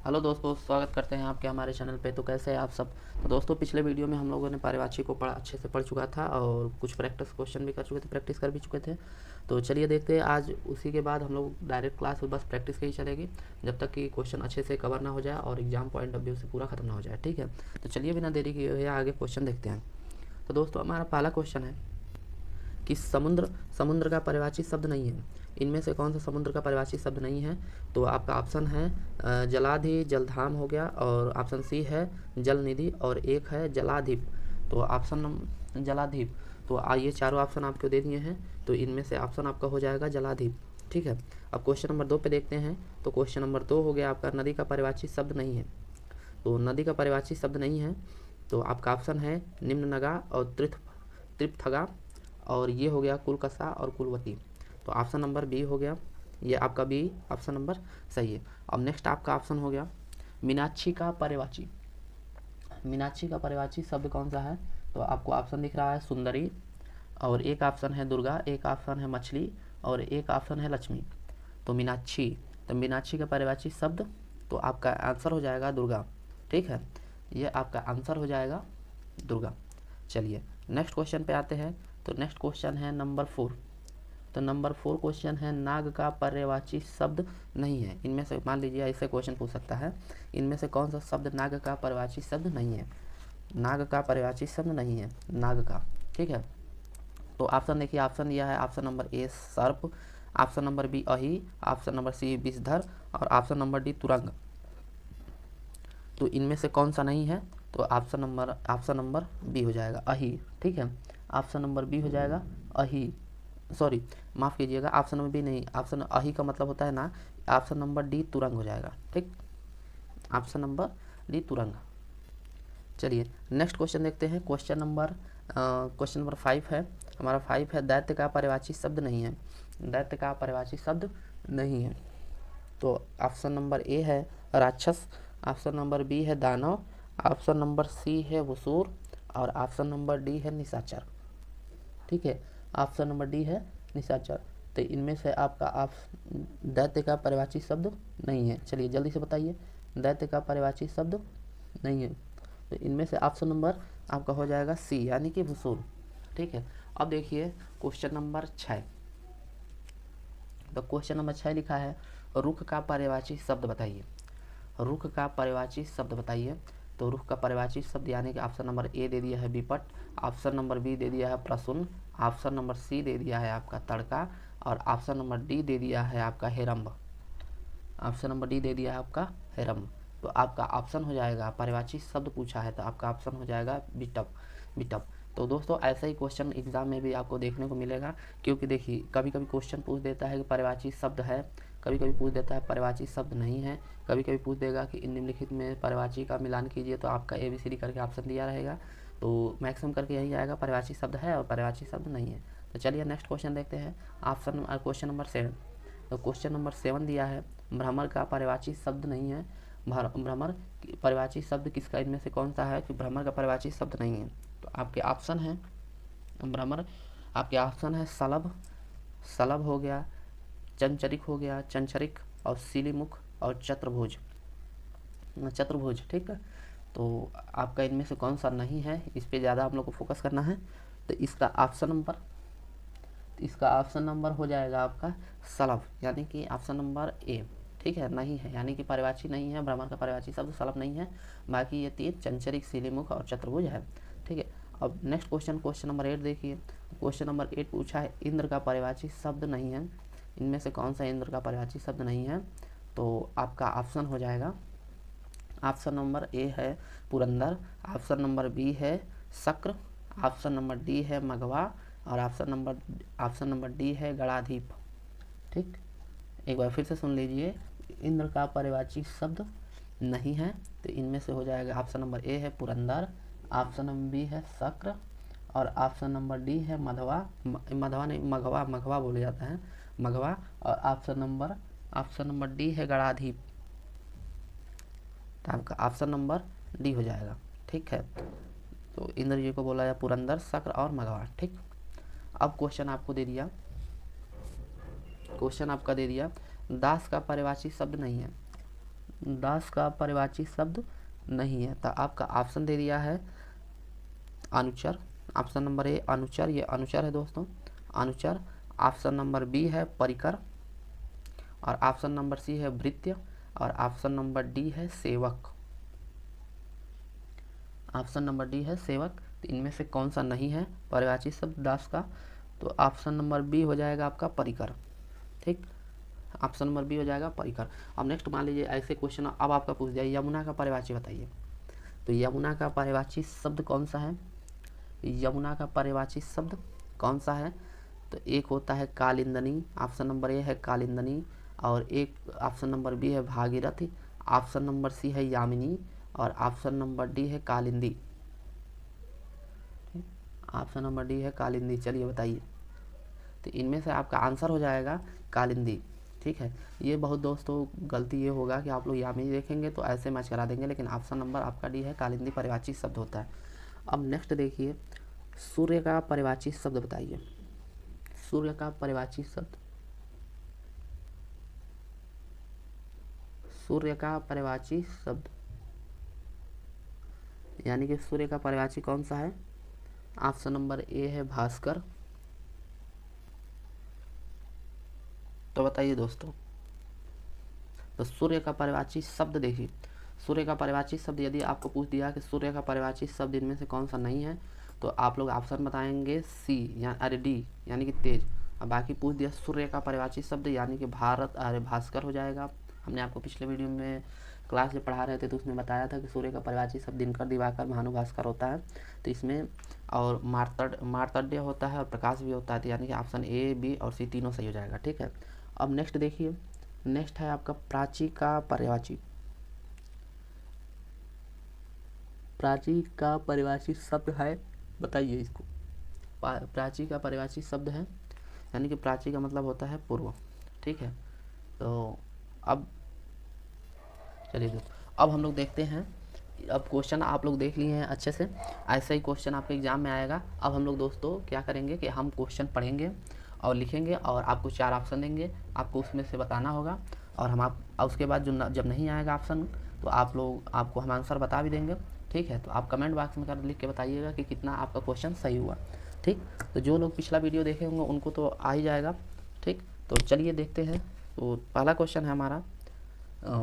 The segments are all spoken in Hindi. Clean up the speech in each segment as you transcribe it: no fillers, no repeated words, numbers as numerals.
हेलो दोस्तों, स्वागत करते हैं आपके हमारे चैनल पे। तो कैसे हैं आप सब। तो दोस्तों, पिछले वीडियो में हम लोगों ने पर्यायवाची को अच्छे से पढ़ चुका था और कुछ प्रैक्टिस क्वेश्चन भी कर चुके थे, प्रैक्टिस कर भी चुके थे। तो चलिए देखते हैं आज उसी के बाद हम लोग डायरेक्ट क्लास बस प्रैक्टिस की ही चलेगी जब तक कि क्वेश्चन अच्छे से कवर ना हो जाए और एग्जाम पॉइंट ऑफ व्यू से पूरा खत्म ना हो जाए। ठीक है, तो चलिए बिना देरी किए हुए आगे क्वेश्चन देखते हैं। तो दोस्तों, हमारा पहला क्वेश्चन है कि समुद्र का पर्यायवाची शब्द नहीं है। इनमें से कौन सा समुद्र का पर्यायवाची शब्द नहीं है। तो आपका ऑप्शन है जलाधि, जलधाम हो गया, और ऑप्शन सी है जल निधि, और एक है जलाधिप। तो ऑप्शन जलाधिप। तो ये चारों ऑप्शन आपको दे दिए हैं, तो इनमें से ऑप्शन आपका हो जाएगा जलाधिप। ठीक है, अब क्वेश्चन नंबर 2 पे देखते हैं। तो क्वेश्चन नंबर 2 हो गया आपका नदी का पर्यायवाची शब्द नहीं है। तो नदी का पर्यायवाची शब्द नहीं है, तो आपका ऑप्शन है निम्ननगा और त्रिपथगा, और ये हो गया कुलकसा और कुलवती। तो ऑप्शन नंबर बी हो गया, ये आपका बी ऑप्शन नंबर सही है। अब नेक्स्ट आपका ऑप्शन हो गया मीनाक्षी का पर्यायवाची। मीनाक्षी का पर्यायवाची शब्द कौन सा है। तो आपको ऑप्शन दिख रहा है सुंदरी, और एक ऑप्शन है दुर्गा, एक ऑप्शन है मछली, और एक ऑप्शन है लक्ष्मी। तो मीनाक्षी, तो मीनाक्षी का पर्यायवाची शब्द, तो आपका आंसर हो जाएगा दुर्गा। ठीक है, ये आपका आंसर हो जाएगा दुर्गा। चलिए नेक्स्ट क्वेश्चन पे आते हैं। तो नेक्स्ट क्वेश्चन है नंबर 4। तो नंबर 4 क्वेश्चन है नाग का पर्यायवाची शब्द नहीं है। इनमें से मान लीजिए ऐसे क्वेश्चन पूछ सकता है, इनमें से कौन सा शब्द नाग का पर्यायवाची शब्द नहीं है। नाग का पर्यायवाची शब्द नहीं है नाग का। ठीक है, तो ऑप्शन देखिए, ऑप्शन यह है ऑप्शन नंबर ए सर्प, ऑप्शन नंबर बी अहि, ऑप्शन नंबर सी विषधर, और ऑप्शन नंबर डी तुरंग। तो इनमें से कौन सा नहीं है। तो ऑप्शन नंबर बी हो जाएगा अहि। ठीक है, ऑप्शन नंबर बी हो जाएगा अहि, सॉरी माफ़ कीजिएगा, ऑप्शन नंबर बी नहीं, ऑप्शन अहि का मतलब होता है ना। ऑप्शन नंबर डी तुरंग हो जाएगा। ठीक, ऑप्शन नंबर डी तुरंग। चलिए नेक्स्ट क्वेश्चन देखते हैं। क्वेश्चन नंबर 5 है हमारा। 5 है दैत्य का पर्यायवाची शब्द नहीं है। दैत्य का पर्यायवाची शब्द नहीं है। तो ऑप्शन नंबर ए है राक्षस, ऑप्शन नंबर बी है दानव, ऑप्शन नंबर सी है वसूर, और ऑप्शन नंबर डी है निशाचर। ठीक है, ऑप्शन नंबर डी है निशाचर। तो इनमें से आपका दैत्य का पर्यायवाची शब्द नहीं है। चलिए जल्दी से बताइए, दैत्य का पर्यायवाची शब्द नहीं है। तो इनमें से ऑप्शन नंबर आपका हो जाएगा सी, यानी कि वसूल। ठीक है, अब देखिए क्वेश्चन नंबर 6। तो क्वेश्चन नंबर 6 लिखा है रुख का पर्यायवाची शब्द बताइए। रुख का पर्यायवाची शब्द बताइए। तो रुख का पर्यायवाची शब्द यानी कि ऑप्शन नंबर ए दे दिया है विपट, ऑप्शन नंबर बी दे दिया है प्रसून, ऑप्शन नंबर सी दे दिया है आपका तड़का, और ऑप्शन नंबर डी दे दिया है आपका हेरम्ब। ऑप्शन नंबर डी दे दिया है आपका हेरम्ब। तो आपका ऑप्शन हो जाएगा, पर्यायवाची शब्द पूछा है तो आपका ऑप्शन हो जाएगा बिटप। बिटप। तो दोस्तों ऐसा ही क्वेश्चन एग्जाम में भी आपको देखने को मिलेगा, क्योंकि देखिए कभी कभी क्वेश्चन पूछ देता है कि पर्यायवाची शब्द है, कभी कभी पूछ देता है पर्यायवाची शब्द नहीं है, कभी कभी पूछ देगा कि निम्नलिखित में पर्यायवाची का मिलान कीजिए, तो आपका ABCD करके ऑप्शन दिया रहेगा। तो मैक्सिमम करके यही आएगा, पर्यायवाची शब्द है और पर्यायवाची शब्द नहीं है। तो चलिए नेक्स्ट क्वेश्चन देखते हैं। Question number 7। तो क्वेश्चन नंबर 7 दिया है भ्रमर का पर्यायवाची शब्द नहीं है। भ्रमर पर्यायवाची शब्द किसका, इनमें से कौन सा है कि भ्रमर का पर्यायवाची शब्द नहीं है। तो आपके ऑप्शन है भ्रमर, आपके ऑप्शन है सलभ, सलभ हो गया, चंचरिक हो गया, चंचरिक, और सिलीमुख, और चतुर्भुज। चतुर्भुज। ठीक है, तो आपका इनमें से कौन सा नहीं है, इस पे ज़्यादा हम लोग को फोकस करना है। तो इसका ऑप्शन नंबर हो जाएगा आपका सलभ, यानी कि ऑप्शन नंबर ए। ठीक है, नहीं है, यानी कि पर्यायवाची नहीं है, भ्रमर का पर्यायवाची शब्द सलभ नहीं है। बाकी ये 3 चंचरिक, सिलीमुख और चतुर्भुज है। ठीक है, अब नेक्स्ट क्वेश्चन नंबर 8 देखिए। क्वेश्चन नंबर 8 पूछा है इंद्र का पर्यायवाची शब्द नहीं है। इनमें से कौन सा इंद्र का पर्यायवाची शब्द नहीं है। तो आपका ऑप्शन हो जाएगा, ऑप्शन नंबर ए है पुरंदर, ऑप्शन नंबर बी है शक्र, ऑप्शन नंबर डी है मघवा, और ऑप्शन नंबर डी है गणाधिप। ठीक, एक बार फिर से सुन लीजिए, इंद्र का पर्यायवाची शब्द नहीं है। तो इनमें से हो जाएगा ऑप्शन नंबर ए है पुरंदर, ऑप्शन नंबर बी है शक्र, और ऑप्शन नंबर डी है मघवा नहीं, मघवा बोला जाता है, मघवा, और ऑप्शन नंबर डी है गणाधिप। तो आपका ऑप्शन नंबर डी हो जाएगा। ठीक है, तो इंद्र जी को बोला जाए पुरंदर, शक्र और मघवा। ठीक, अब क्वेश्चन आपका दे दिया दास का पर्यायवाची शब्द नहीं है। दास का पर्यायवाची शब्द नहीं है। तो आपका ऑप्शन दे दिया है अनुचर। ऑप्शन नंबर ए अनुचर, ये अनुचर है दोस्तों, अनुचर। ऑप्शन नंबर बी है परिकर, और ऑप्शन नंबर सी है भृत्य, और ऑप्शन नंबर डी है सेवक। ऑप्शन नंबर डी है सेवक। तो इनमें से कौन सा नहीं है पर्यायवाची शब्द दास का? तो ऑप्शन नंबर बी हो जाएगा आपका परिकर। ठीक, ऑप्शन नंबर बी हो जाएगा परिकर। अब नेक्स्ट मान लीजिए ऐसे क्वेश्चन अब आपका पूछ दिया यमुना का पर्यायवाची बताइए। तो यमुना का पर्यायवाची शब्द कौन सा है? यमुना का पर्यायवाची शब्द कौन सा है? तो एक होता है कालिंदनी, ऑप्शन नंबर ए है कालिंदनी, और एक ऑप्शन नंबर बी है भागीरथी, ऑप्शन नंबर सी है यामिनी, और ऑप्शन नंबर डी है कालिंदी। ऑप्शन नंबर डी है कालिंदी। चलिए बताइए। तो इनमें से आपका आंसर हो जाएगा कालिंदी। ठीक है, ये बहुत दोस्तों गलती ये होगा कि आप लोग यामिनी देखेंगे तो ऐसे मैच करा देंगे, लेकिन ऑप्शन नंबर आपका डी है कालिंदी पर्यायवाची शब्द होता है। अब नेक्स्ट देखिए, सूर्य का पर्यायवाची शब्द बताइए। सूर्य का पर्यायवाची शब्द, सूर्य का पर्यायवाची शब्द यानी कि सूर्य का पर्यायवाची कौन सा है? ऑप्शन नंबर ए है भास्कर। तो बताइए दोस्तों, तो सूर्य का पर्यायवाची शब्द देखिए, सूर्य का पर्यायवाची शब्द यदि आपको पूछ दिया कि सूर्य का पर्यायवाची शब्द इनमें से कौन सा नहीं है, तो आप लोग ऑप्शन बताएंगे सी या अरे डी यानी कि तेज। और बाकी पूछ दिया सूर्य का पर्यायवाची शब्द यानी कि भारत अरे भास्कर हो जाएगा। हमने आपको पिछले वीडियो में क्लास जब पढ़ा रहे थे तो उसमें बताया था कि सूर्य का पर्यायवाची शब्द दिनकर, दिवाकर, भानु, भास्कर होता है। तो इसमें और मार्तंड्य होता है और प्रकाश भी होता है, तो यानी कि ऑप्शन ए बी और सी तीनों सही हो जाएगा। ठीक है, अब नेक्स्ट देखिए, नेक्स्ट है आपका प्राची का पर्यायवाची। प्राची का पर्यायवाची शब्द है, बताइए इसको। प्राची का पर्यायवाची शब्द है यानी कि प्राची का मतलब होता है पूर्व। ठीक है, तो अब चलिए दोस्तों, अब हम लोग देखते हैं। अब क्वेश्चन आप लोग देख लिए हैं अच्छे से, ऐसा ही क्वेश्चन आपके एग्जाम में आएगा। अब हम लोग दोस्तों क्या करेंगे कि हम क्वेश्चन पढ़ेंगे और लिखेंगे और आपको 4 ऑप्शन देंगे, आपको उसमें से बताना होगा। और हम उसके बाद जब नहीं आएगा ऑप्शन तो आपको हम आंसर बता भी देंगे। ठीक है, तो आप कमेंट बॉक्स में कर लिख के बताइएगा कि कितना आपका क्वेश्चन सही हुआ। ठीक, तो जो लोग पिछला वीडियो देखे होंगे उनको तो आ ही जाएगा। ठीक, तो चलिए देखते हैं। तो पहला क्वेश्चन है हमारा,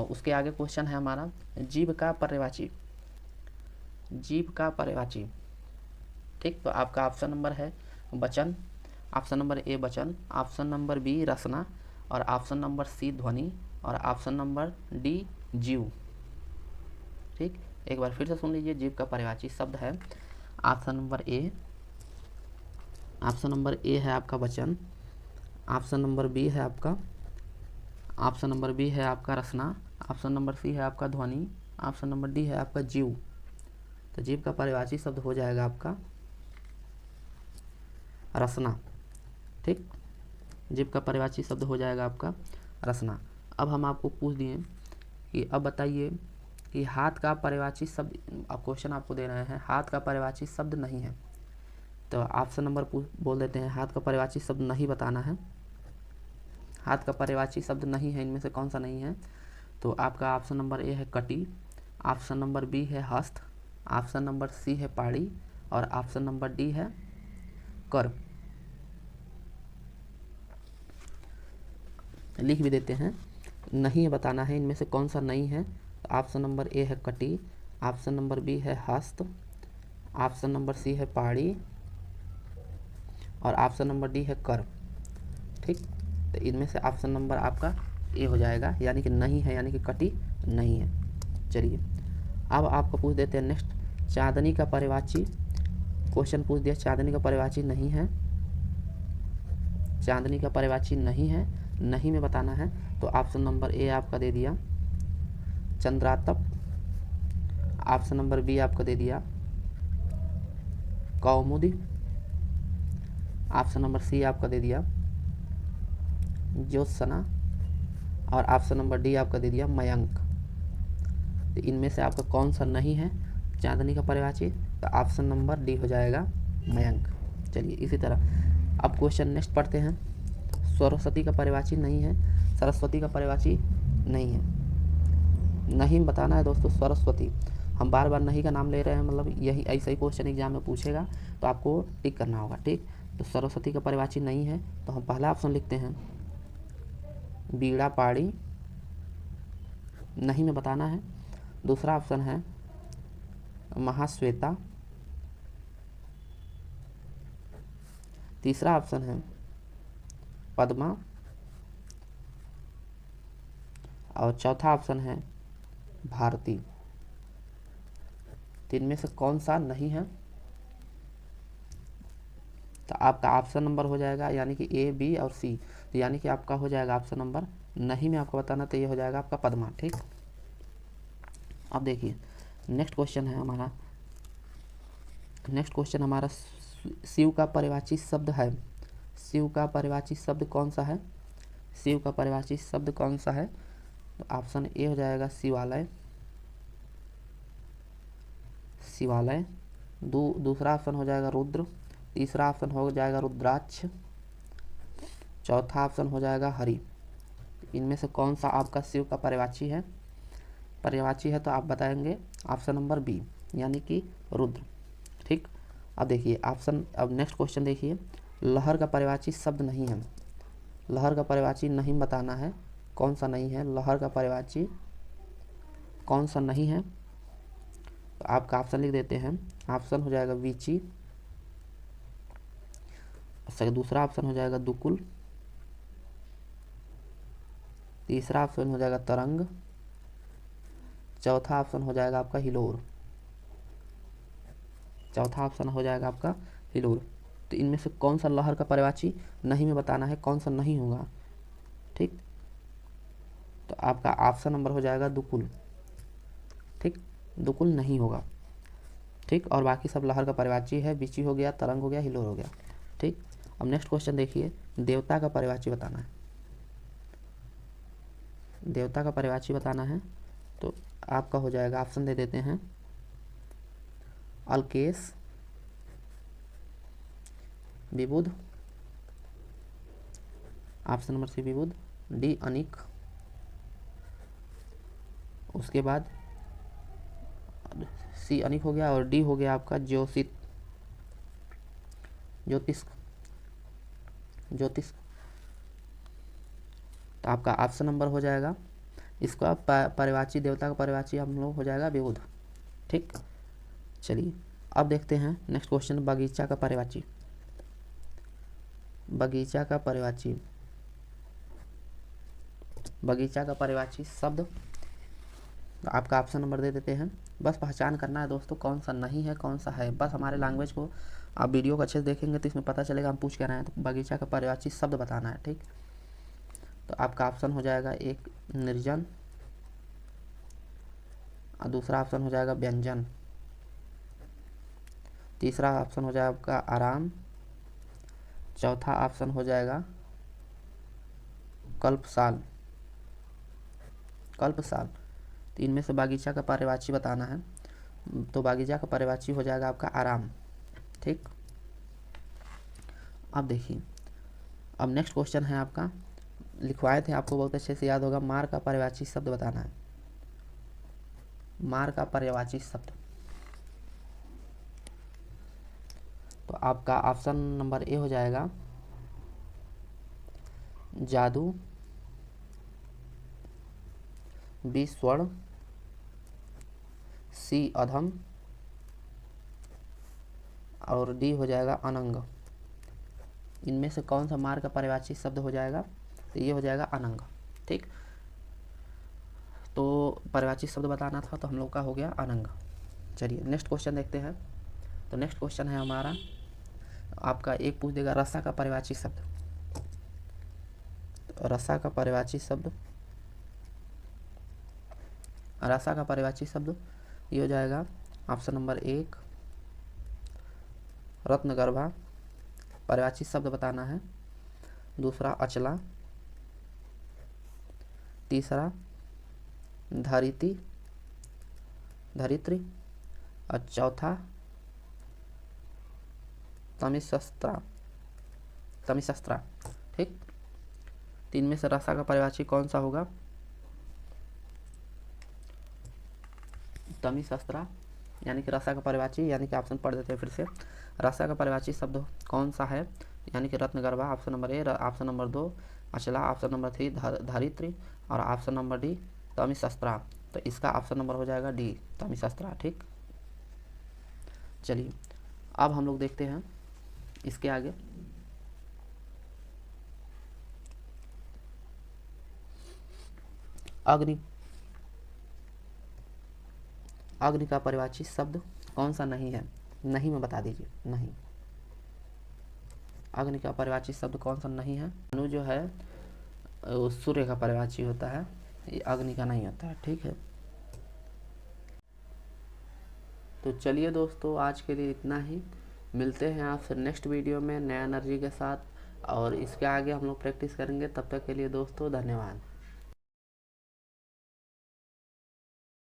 उसके आगे क्वेश्चन है हमारा जीव का पर्यायवाची। जीव का पर्यायवाची। ठीक, तो आपका ऑप्शन नंबर है वचन, ऑप्शन नंबर ए वचन, ऑप्शन नंबर बी रसना, और ऑप्शन नंबर सी ध्वनि, और ऑप्शन नंबर डी जीव। ठीक, एक बार फिर से सुन लीजिए। जीव का पर्यायवाची शब्द है option number A, option number A है आपका वचन, ऑप्शन नंबर बी है आपका, ऑप्शन नंबर बी है आपका रसना, ऑप्शन नंबर सी है आपका ध्वनि, ऑप्शन नंबर डी है आपका जीव। तो जीव का पर्यायवाची शब्द हो जाएगा आपका रसना। ठीक, जीव का पर्यायवाची शब्द हो जाएगा आपका रसना। अब हम आपको पूछ दिए कि अब बताइए कि हाथ का पर्यायवाची शब्द, अब क्वेश्चन आपको दे रहे हैं हाथ का पर्यायवाची शब्द नहीं है। तो ऑप्शन नंबर बोल देते हैं, हाथ का पर्यायवाची शब्द नहीं बताना है। हाथ का पर्यायवाची शब्द नहीं है, इनमें से कौन सा नहीं है? तो आपका ऑप्शन नंबर ए है कटी, ऑप्शन नंबर बी है हस्त, ऑप्शन नंबर सी है पाड़ी, और ऑप्शन नंबर डी है कर। लिख भी देते हैं, नहीं बताना है इनमें से कौन सा नहीं है। ऑप्शन नंबर ए है कटी, ऑप्शन नंबर बी है हस्त, ऑप्शन नंबर सी है पाड़ी, और ऑप्शन नंबर डी है कर। ठीक, तो इनमें से ऑप्शन नंबर आपका ए हो जाएगा, यानी कि नहीं है, यानी कि कटी नहीं है। चलिए अब आपको पूछ देते हैं नेक्स्ट, चांदनी का पर्यायवाची। क्वेश्चन पूछ दिया चांदनी का पर्यायवाची नहीं है, चांदनी का पर्यायवाची नहीं है, नहीं में बताना है। तो ऑप्शन नंबर ए आपका दे दिया चंद्रातप, ऑप्शन नंबर बी आपका दे दिया कौमुदी, ऑप्शन नंबर सी आपका दे दिया ज्योत्सना, और ऑप्शन नंबर डी आपका दे दिया मयंक। तो इनमें से आपका कौन सा नहीं है चांदनी का पर्यायवाची? तो ऑप्शन नंबर डी हो जाएगा मयंक। चलिए इसी तरह अब क्वेश्चन नेक्स्ट पढ़ते हैं। सरस्वती का पर्यायवाची नहीं है, सरस्वती का पर्यायवाची नहीं है, नहीं बताना है दोस्तों, सरस्वती। हम बार बार नहीं का नाम ले रहे हैं, मतलब यही ऐसा ही क्वेश्चन एग्जाम में पूछेगा तो आपको टिक करना होगा, ठीक। तो सरस्वती का पर्यायवाची नहीं है, तो हम पहला ऑप्शन लिखते हैं बीड़ा पाड़ी, नहीं में बताना है। दूसरा ऑप्शन है महाश्वेता। तीसरा ऑप्शन है पद्मा। और चौथा ऑप्शन है भारती। तीन में से कौन सा नहीं है? तो आपका ऑप्शन नंबर हो जाएगा यानी कि ए, बी और सी। तो यानी कि आपका हो जाएगा ऑप्शन नंबर नहीं में आपको बताना, तो ये हो जाएगा आपका पद्मा, ठीक। अब देखिए नेक्स्ट क्वेश्चन है हमारा। नेक्स्ट क्वेश्चन हमारा शिव का पर्यायवाची शब्द है। शिव का पर्यायवाची शब्द कौन सा है? शिव का पर्यायवाची शब्द कौन सा है? तो ऑप्शन ए हो जाएगा शिवालय। शिवालय। दूसरा ऑप्शन हो जाएगा रुद्र। तीसरा ऑप्शन हो जाएगा रुद्राक्ष। चौथा ऑप्शन हो जाएगा हरि। इनमें से कौन सा आपका शिव का पर्यायवाची है? पर्यायवाची है तो आप बताएंगे ऑप्शन नंबर बी यानी कि रुद्र, ठीक। अब देखिए अब नेक्स्ट क्वेश्चन देखिए। लहर का पर्यायवाची शब्द नहीं है। लहर का पर्यायवाची नहीं बताना है, कौन सा नहीं है? लहर का पर्यायवाची कौन सा नहीं है? तो आपका ऑप्शन लिख देते हैं। ऑप्शन हो जाएगा वीची। दूसरा ऑप्शन हो जाएगा दुकुल। तीसरा ऑप्शन हो जाएगा तरंग। चौथा ऑप्शन हो जाएगा आपका हिलोर। चौथा ऑप्शन हो जाएगा आपका हिलोर। तो इनमें से कौन सा लहर का पर्यायवाची नहीं में बताना है, कौन सा नहीं होगा, ठीक। तो आपका ऑप्शन नंबर हो जाएगा दुकुल, ठीक। दुकुल नहीं होगा, ठीक। और बाकी सब लहर का पर्यायवाची है। बीची हो गया, तरंग हो गया, हिलोर हो गया, ठीक। अब नेक्स्ट क्वेश्चन देखिए। देवता का पर्यायवाची बताना है। देवता का पर्यायवाची बताना है तो आपका हो जाएगा, ऑप्शन दे देते हैं Alkesh, Vibudh, option number C Vibudh, D Anik, उसके बाद सी अनिक हो गया और डी हो गया आपका ज्योतिष। तो आपका ऑप्शन नंबर हो जाएगा इसका पर्यायवाची, देवता का पर्यायवाची हम लोग हो जाएगा विबुध, ठीक। चलिए अब देखते हैं नेक्स्ट क्वेश्चन। बगीचा का पर्यायवाची। बगीचा का पर्यायवाची। बगीचा का पर्यायवाची शब्द आपका ऑप्शन नंबर दे देते हैं। बस पहचान करना है दोस्तों कौन सा नहीं है कौन सा है। बस हमारे लैंग्वेज को आप वीडियो को अच्छे से देखेंगे तो इसमें पता चलेगा हम पूछ क्या रहे हैं। तो बगीचा का पर्यायवाची शब्द बताना है, ठीक। तो आपका ऑप्शन हो जाएगा एक निर्जन और दूसरा ऑप्शन हो जाएगा व्यंजन। तीसरा ऑप्शन हो जाएगा आपका आराम। चौथा ऑप्शन हो जाएगा कल्पसाल। कल्पसाल। तो इनमें से बगीचा का पर्यायवाची बताना है। तो बगीचा का पर्यायवाची हो जाएगा आपका आराम, ठीक। अब देखिए अब नेक्स्ट क्वेश्चन है आपका, लिखवाए थे आपको बहुत अच्छे से याद होगा। मार का पर्यायवाची शब्द बताना है। मार का पर्यायवाची शब्द। तो आपका ऑप्शन नंबर ए हो जाएगा जादू, बी स्वर्ण, सी अधम और डी हो जाएगा अनंग। इनमें से कौन सा मार का पर्यायवाची शब्द हो जाएगा? तो ये हो जाएगा अनंग, ठीक। तो पर्यायवाची शब्द बताना था तो हम लोग का हो गया अनंग। चलिए नेक्स्ट क्वेश्चन देखते हैं। तो नेक्स्ट क्वेश्चन है हमारा, आपका एक पूछ देगा रसा का पर्यायवाची शब्द। तो रसा का पर्यायवाची शब्द, रसा का पर्यायवाची शब्द ये हो जाएगा ऑप्शन नंबर एक रत्नगर्भा। पर्यायवाची शब्द बताना है। दूसरा अचला। तीसरा धरित्री। और चौथा तमिशस्त्रा, ठीक। तीन में से रसा का पर्यायवाची कौन सा होगा? तमी शस्त्रा यानी कि रसा का परिवाची, यानी कि ऑप्शन पढ़ देते हैं फिर से। रसा का परिवाची शब्द कौन सा है, यानी कि Ratnagarbha option number A, option number 2 Achala, option number 3 धरित्री और ऑप्शन नंबर डी तमी शस्त्रा। तो इसका ऑप्शन नंबर हो जाएगा डी तमी शस्त्रा। ठीक, चलिए अब हम लोग देखते हैं इसके आगे। अग्नि, अग्नि का परिवाची शब्द कौन सा नहीं है, नहीं में बता दीजिए। नहीं, अग्नि का परिवाची शब्द कौन सा नहीं है। अनु जो है वो सूर्य का परिवाची होता है, ये अग्नि का नहीं होता है। ठीक है, तो चलिए दोस्तों आज के लिए इतना ही। मिलते हैं आपसे नेक्स्ट वीडियो में नया एनर्जी के साथ, और इसके आगे हम लोग प्रैक्टिस करेंगे। तब तक के लिए दोस्तों धन्यवाद।